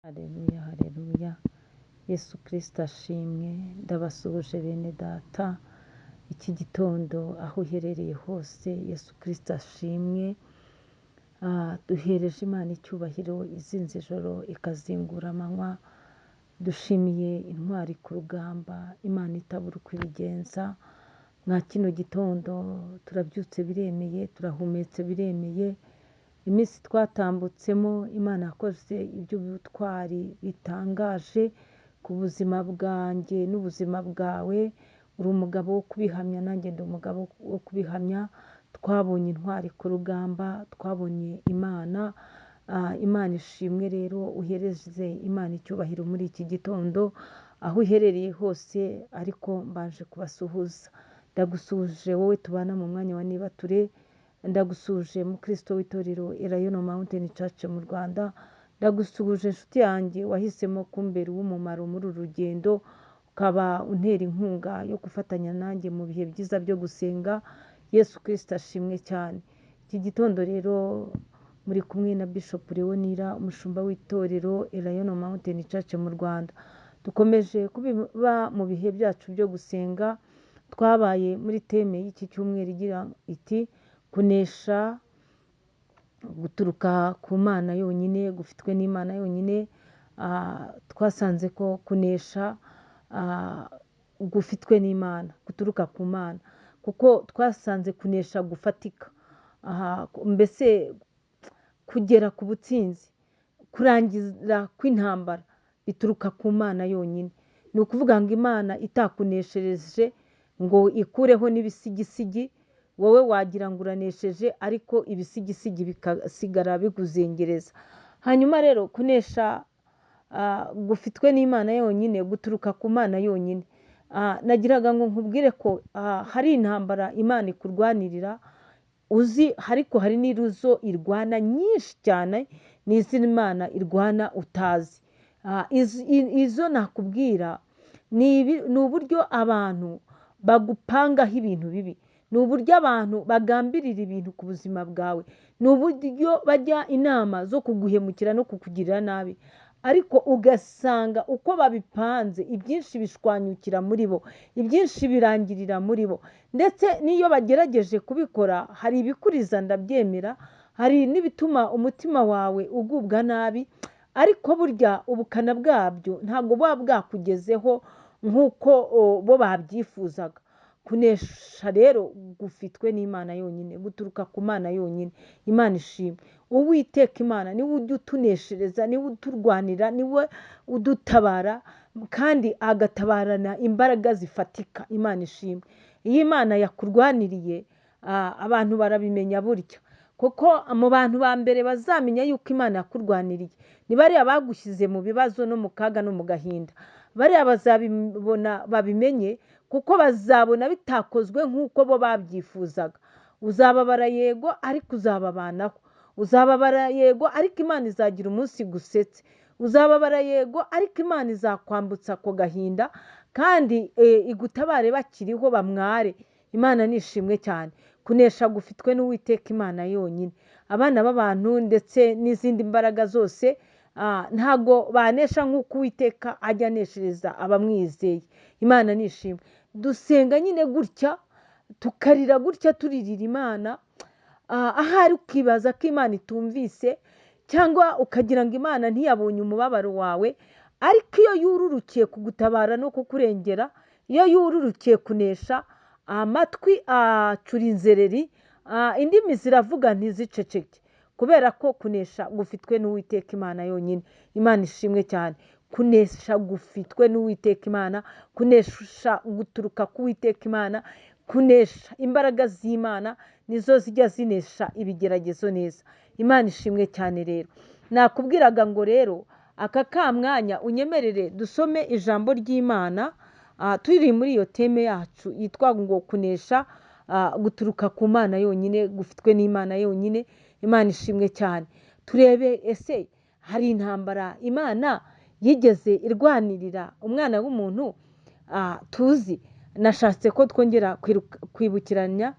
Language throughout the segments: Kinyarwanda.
Haleluya, haleluya. Yesu Kristo ashimwe. Ndabasuhuje bene data. Iki gitondo aho uherereye hose, Yesu Kristo ashimwe. Duhereje Imana icyubahiro, izinze ijoro ikazingura amanywa. Dushimiye intwari ku rugamba, Imana itabura uko ibigenza. Mwa kino gitondo turabyutse biremeye, turahumetse biremeye. Iminsi twatambutsemo Imana yakoze iby'ubutwari bitangaje ku buzima bwanjye n'ubuzima bwawe. Uri umugabo wo kubihamya, nanjye ndi umugabo wo kubihamya. Twabonye intwari ku rugamba, twabonye Imana. Imana ishimwe rero. Uhereze Imana icyubahiro muri iki gitondo aho uherereye hose, ariko mbanje kubasuhuza. Ndagusuhuje wowe tubana mu mwanya wa Nibature. Ndagusuhuje mukristo w'itorero Elayono Mountain Church mu Rwanda. Ndagusuhuje inshuti yanjye wahisemo kumbera uw'umumaro muri uru rugendo, ukaba untera inkunga yo gufatanya nanjye mu bihe byiza byo gusenga. Yesu Kristo ashimwe cyane. Iki gitondo rero muri kumwe na Bishop Leonira, umushumba w'itorero Elayono Mountain Church mu Rwanda. Dukomeje kuba mu bihe byacu byo gusenga. Twabaye muri teme y'iki cyumweru igira iti kunesha guturuka ku Mana yonyine, gufitwe n'Imana yonyine. Twasanze ko kunesha gufitwe n'Imana, guturuka ku Mana, kuko twasanze kunesha gufatika. Mbese kugera ku butsinzi, kurangira kw'intambara bituruka ku Mana yonyine. Ni ukuvuga ngo Imana itakuneshereje ngo ikureho n'ibisigisigi, wowe wagira ngo uranesheje, ariko ibisigisigi bikasigara bikuzengereza. Hanyuma rero kunesha gufitwe n'Imana yonyine, guturuka ku Mana yonyine. Nagiraga ngo nkubwire ko hari intambara Imana ikurwanirira uzi, ariko hari n'iruzo irwana nyinshi cyane, n'izindi Imana irwana utazi. Izo nakubwira ni uburyo abantu bagupangaho ibintu bibi, ni uburyo abantu bagambirira ibintu ku buzima bwawe, ni uburyo bajya inama zo kuguhemukira no kukugirira nabi, ariko ugasanga uko babipanze ibyinshi bishwanyukira muri bo, ibyinshi birangirira muri bo. Ndetse n'iyo bagerageje kubikora, hari ibikuriza, ndabyemera, hari n'ibituma umutima wawe ugubwa nabi, ariko burya ubukana bwabyo ntabwo buba bwakugezeho nk'uko bo babyifuzaga. Kunesha rero gufitwe n'Imana yonyine, guturuka ku Mana yonyine. Imana ishimwe. Uwiteka Imana niwe ujya utuneshereza, niwe uturwanira, niwe udutabara, kandi agatabarana imbaraga zifatika. Imana ishimwe. Iyo Imana yakurwaniriye, abantu barabimenya burya, kuko mu bantu ba mbere bazamenya yuko Imana yakurwaniriye ni bariya bagushyize mu bibazo no mu kaga no mu gahinda. Bariya bazabibona babimenye, kuko bazabona bitakozwe nk'uko bo babyifuzaga. Uzababara yego, ariko uzababanaho. Uzababara yego, ariko Imana izagira umunsi gusetse. Uzababara yego, ariko Imana izakwambutsa ako gahinda, kandi igutabare bakiriho bamware. Imana nishimwe cyane. Kunesha gufitwe n'Uwiteka Imana yonyine. Abana b'abantu ndetse n'izindi mbaraga zose ntago banesha nk'uko Uwiteka ajya aneshereza abamwizeye. Imana nishimwe. Dusenga nyine gutya, tukarira gutya, turirira Imana. Ahari ukibaza ko Imana itumvise, cyangwa ukagira ngo Imana ntiyabonye umubabaro wawe, ariko iyo yururukiye kugutabara no kukurengera, iyo yururukiye kunesha, amatwi acura inzereri, indimi ziravuga ntiziceceke, kubera ko kunesha gufitwe n'Uwiteka Imana yonyine. Imana ishimwe cyane. Kunesha gufitwe n'Uwiteka Imana, kunesha guturuka ku Uwiteka Imana, kunesha imbaraga z'Imana nizo zijya zinesha ibigeragezo neza. Imana ishimwe cyane rero. Nakubwiraga ngo rero aka kamwanya unyemerere dusome ijambo ry'Imana, turi muri iyo teme yacu yitwa ngo kunesha guturuka ku Mana yonyine, gufitwe n'Imana yonyine. Imana ishimwe cyane. Turebe, ese hari intambara Imana yigeze irwanirira umwana w'umuntu tuzi? Nashatse ko twongera kwibukiranya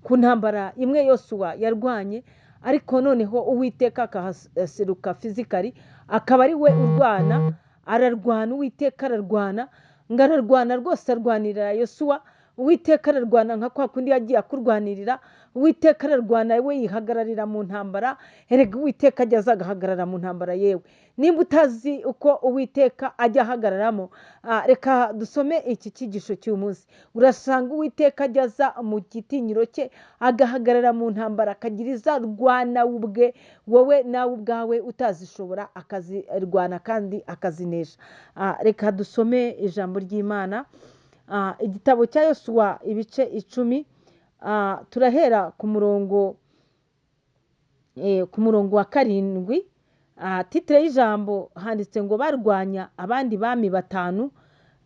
ku ntambara imwe Yosuwa yarwanye, ariko noneho Uwiteka akahaseruka fizikali, akaba ari we urwana, ararwana, uwiteka ararwana, ngo ararwana rwose arwanirira Yosuwa, uwiteka ararwana nka kwa kundi yagiye akurwanirira, uwiteka ararwana we yihagararira mu ntambara. Erega uwiteka ajya aza agahagarara mu ntambara. Yewe nimba utazi uko uwiteka ajya ahagararamo, reka dusome iki cyigisho cy'uyu munsi. Urasanga uwiteka ajya aza mu gitinyiro cye agahagarara mu ntambara, akagira izarwana ubwe, wowe nawe ubwawe utazishobora akazirwana kandi akazinesha. Reka dusome ijambo ry'Imana, igitabo cya Yosuwa ibice 10. Turahera ku murongo wa 7. Titire y'ijambo handitse ngo barwanya abandi bami 5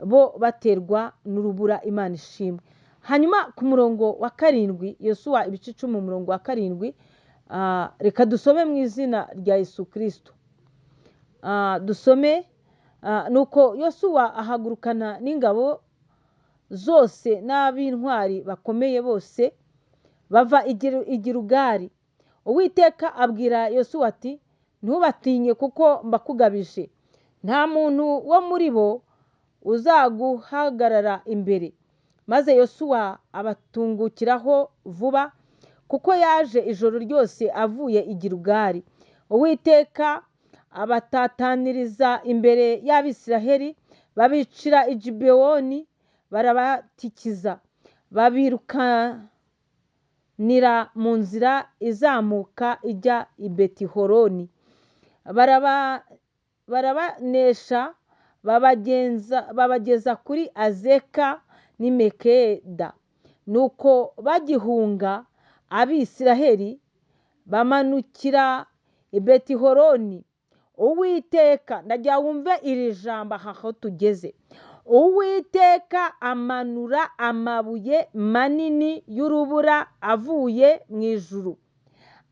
bo baterwa n'urubura. Imana ishimwe. Hanyuma ku murongo wa 7, Yosuwa ibice 10 umurongo wa 7, reka dusome mu izina rya Yesu Kristo. Dusome. Nuko Yosuwa ahagurukana n'ingabo zose n'ab'intwari bakomeye bose bava i Gilugari. Uwiteka abwira Yosuwa ati, ntubatinye kuko mbakugabije, nta muntu wo muri bo uzaguhagarara imbere. Maze Yosuwa abatungukiraho vuba, kuko yaje ijoro ryose avuye i Gilugari. Uwiteka abatataniriza imbere y'Abisiraheli, babicira i Gibewoni, barabatikiza, babirukanira mu nzira izamuka ijya i Betihoroni. Barabanesha, babageza kuri Azeka n'i Mekeda. Nuko bagihunga, Abisiraheli bamanukira i Betihoroni. Uwiteka, ndagira wumve iri jambo aho tugeze. Uwiteka amanura amabuye manini y'urubura avuye mu ijuru,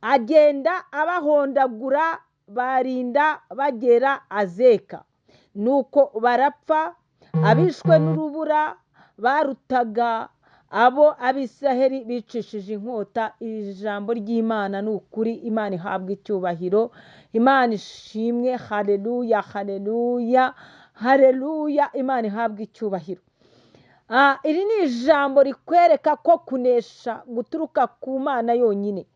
agenda abahondagura, barinda bagera Azeka. Nuko barapfa, abishwe n'urubura barutaga abo Abisiraheli bicishije inkota. Iri jambo ry'Imana ni ukuri. Imana ihabwa icyubahiro, Imana ishimwe. Haleluya, haleluya, haleluya. Imana ihabwa icyubahiro. Iri ni ijambo rikwereka ko kunesha guturuka ku Mana yonyine.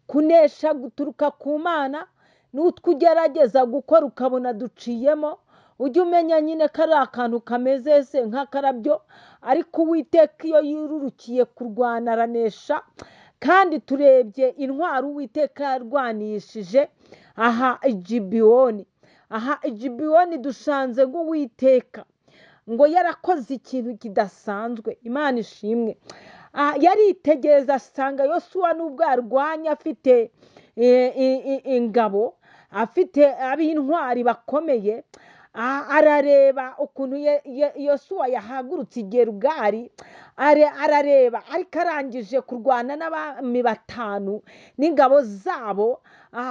Kunesha guturuka ku Mana. N'utwo ugerageza gukora ukabona duciyemo, ujye umenya nyine ko ari akantu kameze se nk'akarabyo, ariko Uwiteka iyo yirurukiye kurwana aranesha. Kandi turebye intwaro Uwiteka yarwanishije aha i Gibewoni. Aha i Gibewoni dusanze ngo Uwiteka ngo yarakoze ikintu kidasanzwe. Imana ishimwe. Yaritegereza asanga Yosuwa nubwo yarwanya afite ingabo, afite ab'intwari bakomeye, arareba ukuntu Yosuwa yahagurutse i Gilugari, arareba ariko arangije kurwana n'abami 5 n'ingabo zabo.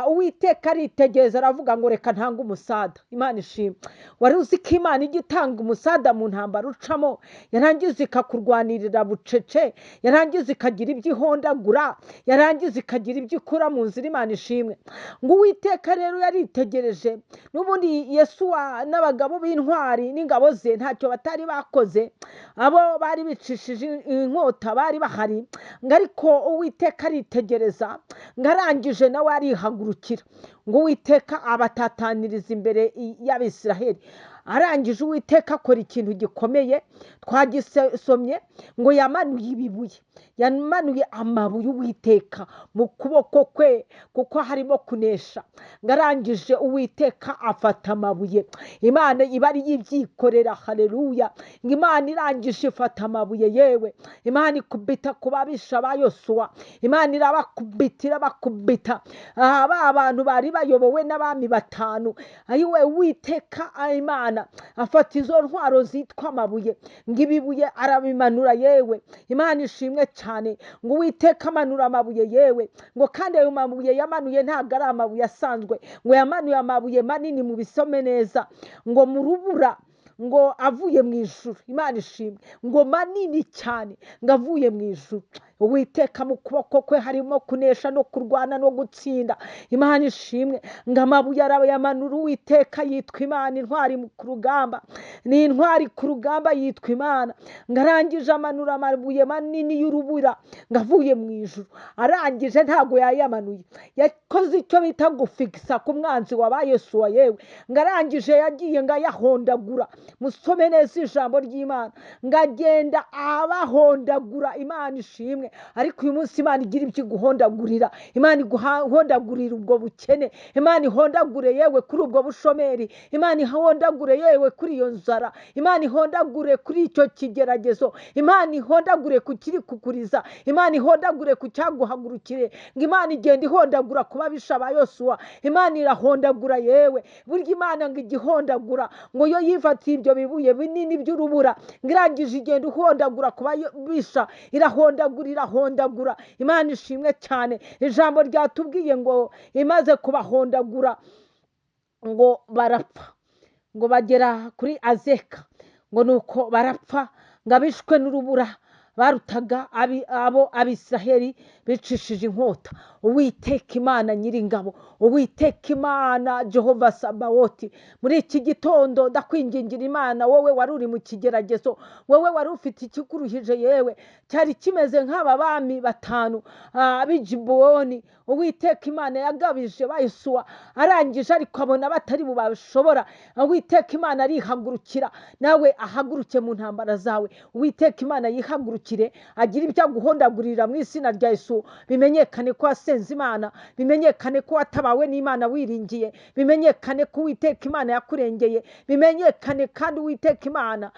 Uwiteka aritegereza aravuga ngo reka ntange umusada. Imana ishimwe. Wari uzi ko Imana ijya itanga umusada mu ntambara ucamo, yarangiza ikakurwanirira bucece, yarangiza ikagira ibyo ihondagura, yarangiza ikagira ibyo ikura mu nzira. Imana ishimwe. Ngo Uwiteka rero yaritegereje, n'ubundi Yosuwa n'abagabo b'intwari n'ingabo ze ntacyo batari bakoze, abo bari bicishije inkota bari bahari. Ngo ariko Uwiteka aritegereza, ngo arangije nawe arihagurukira, ngo Uwiteka abatataniriza imbere y'Abisiraheli. Arangije Uwiteka akora ikintu gikomeye twagisomye, ngo yamanuye ibibuye, yamanuye amabuye Uwiteka mu kuboko kwe, kuko harimo kunesha. Ngo arangije Uwiteka afata amabuye. Imana iba ari yibyikorera. Haleluya. Ngo Imana irangije ifata amabuye. Yewe Imana ikubita ku babisha ba Yosuwa. Imana irabakubitira bakubita ba bantu bari bayobowe n'abami 5. Ayiwe Uwiteka Imana afata izo ntwaro zitwa amabuye, ngo ibibuye arabimanura. Yewe Imana ishimwe cyane. Ngo Uwiteka amanura amabuye. Yewe ngo kandi ayo mabuye yamanuye ntabwo ari amabuye asanzwe, ngo yamanuye amabuye manini mu bisome neza, ngo mu rubura, ngo avuye mu ijuru. Imana ishimwe. Ngo manini cyane, ngo avuye mu ijuru. Uwiteka mu kuboko kwe harimo kunesha no kurwana no gutsinda. Imana ishimwe ngo amabuye arayamanura. Uwiteka yitwa Imana, intwari ku rugamba, ni intwari ku rugamba yitwa Imana. ngo arangije amanura amabuye manini y'urubura ngo avuye mu ijuru. Arangije ntabwo yayamanuye, yakoze icyo bita gufikisa ku mwanzi wabaye Yesuwa. Yewe ngo arangije yagiye ngo ayahondagura. Musome neza ijambo ry'Imana, ngo agenda abahondagura. Imana ishimwe. Ariko uyu munsi Imana igira ibyo iguhondagurira. Imana iguhondagurira ubwo bukene, Imana ihondagure yewe kuri ubwo bushomeri, Imana ihondagure yewe kuri iyo nzara, Imana ihondagure kuri icyo kigeragezo, Imana ihondagure ku kiri kukuriza, Imana ihondagure ku cyaguhagurukire. ngo Imana igenda ihondagura ku babisha ba Yosuwa. Imana irahondagura yewe. Burya Imana ngo igihondagura, ngo yo yifatiye ibyo bibuye binini by'urubura, ngo irangije igenda ihondagura ku babisha, irahondagura. Imana ishimwe cyane. Ijambo ryatubwiye ngo imaze kubahondagura ngo barapfa, ngo bagera kuri Azeka, ngo nuko barapfa, ngo abishwe n'urubura barutaga abo Abisiraheli bicishije inkota. Uwiteka Imana Nyiringabo, Uwiteka Imana Jehova Sabawoti, muri iki gitondo ndakwingingira Imana, wowe wari uri mu kigeragezo, wowe wari ufite ikikuruhije, yewe cyari kimeze nk'aba bami batanu b'Igibewoni. Uwiteka Imana yagabije ba Yosuwa, arangije ariko abona batari bubashobora. Uwiteka Imana arihagurukira, nawe ahaguruke mu ntambara zawe. Uwiteka Imana yihagurukire, agira ibyo aguhondagurira mu izina rya Yesu. Bimenyekane ko wasenze Imana, bimenyekane ko watabawe n'Imana wiringiye, bimenyekane ko Uwiteka Imana yakurengeye, bimenyekane kandi Uwiteka Imana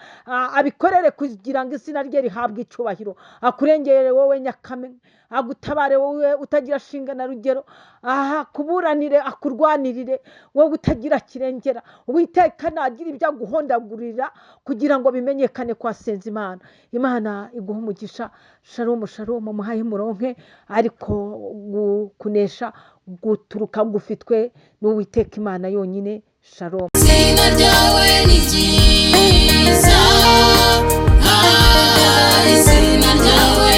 abikorere kugira ngo izina rye rihabwe icyubahiro. Akurengere wowe Nyakame, agutabare wowe utagira shinga na rugero, akuburanire, akurwanirire wowe utagira kirengera. Uwiteka nagira ibyo aguhondagurira kugira ngo bimenyekane ko wasenze Imana. Imana iguha umugisha. Shalom shalom, muhaye muronke. Ariko kunesha guturuka gufitwe n'Uwiteka Imana yonyine. Shalom. Izina ryawe ni ryiza, izina ryawe